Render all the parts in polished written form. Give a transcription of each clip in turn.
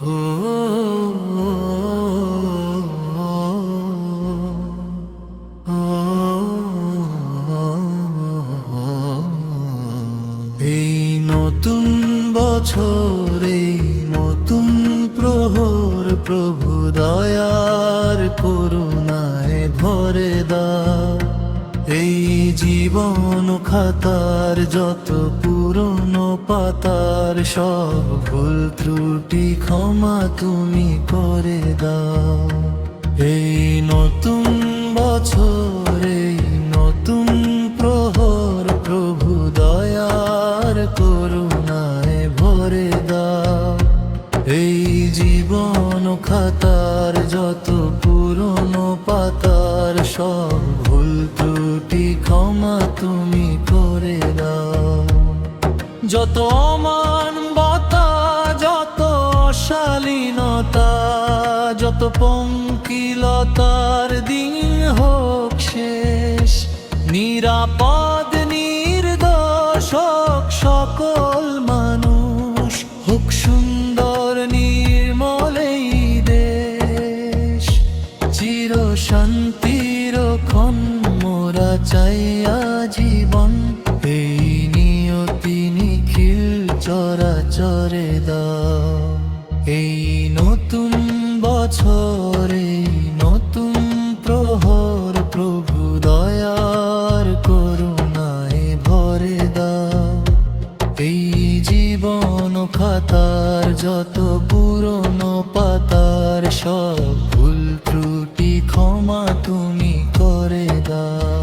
ও এই নতুন বছরে নতুন প্রহর প্রভু দয়ার করুণায় ভরে দাও। এই জীবন খাতার যত পুরনো পাতার সব ভুল ত্রুটি ক্ষমা তুমি করে দাও। এই নতুন বছরে নতুন প্রহর প্রভু দয়ার করুণায় ভরে দাও। এই জীবন খাতার যত পুরনো পাতার সব ভুল ত্রুটি ক্ষমা তুমি করে দাও। যত অমানবতা, যত অশালীনতা, যত পঙ্কিলতার দিন হোক শেষ। নিরাপদ নির্দোষ হোক সকল মানুষ, হোক সুন্দর নির্মল এই দেশ। চির শান্তির ক্ষণ মোরা চাইয়া জীবন, এই নিয়তি নিখিল চরাচরে দাও। এই নতুন বছরে নতুন প্রহর প্রভু দয়ার করুণায় ভরে দাও। এই জীবন খাতার যত পুরনো পাতার সব ভুল ত্রুটি ক্ষমা তুমি করে দাও।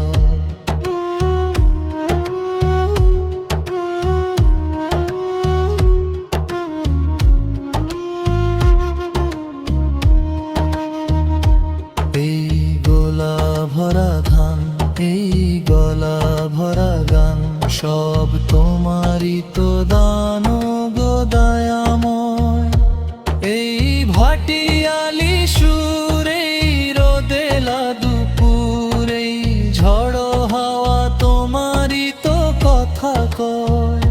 এই গোলা ভরা ধান, এই গলা ভরা গান, সব তোমারই তো দান গো দয়াময়। এই ভাটিয়ালি সুর, এই রোদেলা দুপুর, এই ঝড় হাওয়া তোমারই তো কথা কয়।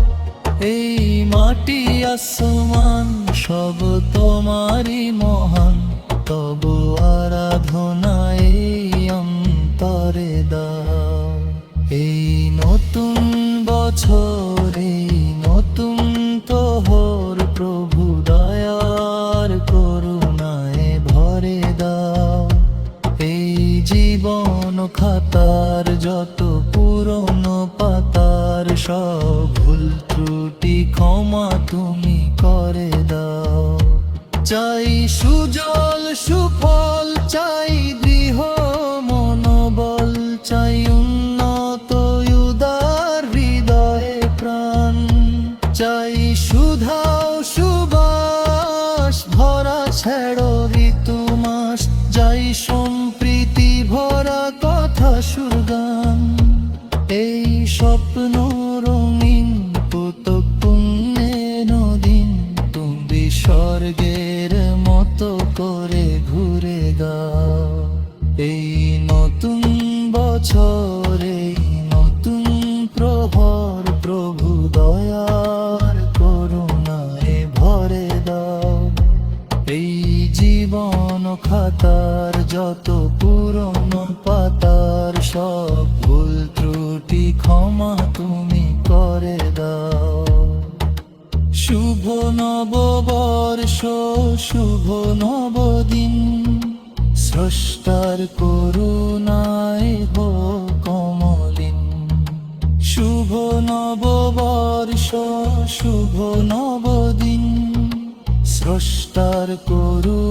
এই মাটি আসমান সব তোমারই মহান, তবু আরাধনা এই অন্তরে দাও। এই নতুন বছরে নতুন প্রহর প্রভু দয়ার করুণায় ভরে দাও। এই জীবন খাতার যত পুরনো পাতার সব ভুল ত্রুটি ক্ষমা তুমি করে দাও। চাই সুজল সুফল, চাই দৃঢ় মনোবল, চাই উন্নত উদার হৃদয়ে প্রাণ। চাই সুধাও সুবাস ভরা ছেড়ো ঋতু মাস, চাই সম্প্রীতি ভরা কথা সুরগান। এই স্বপ্ন রঙিন পুতক পুণ্যে নদীন, তুমি স্বর্গের মতো করে ঘুরে গাও। এই নতুন বছরে নতুন প্রহর প্রভু দয়ার করুণায় ভরে দাও। এই জীবন খাতার যত পুরনো পাতার সব ভুল ত্রুটি ক্ষমা তুমি করে দাও। শুভ নববর্ষ, শুভ নবদিন, স্রষ্টার করুণায় হোক অমলিন। শুভ নববর্ষ, শুভ নবদিন, স্রষ্টার করুণায়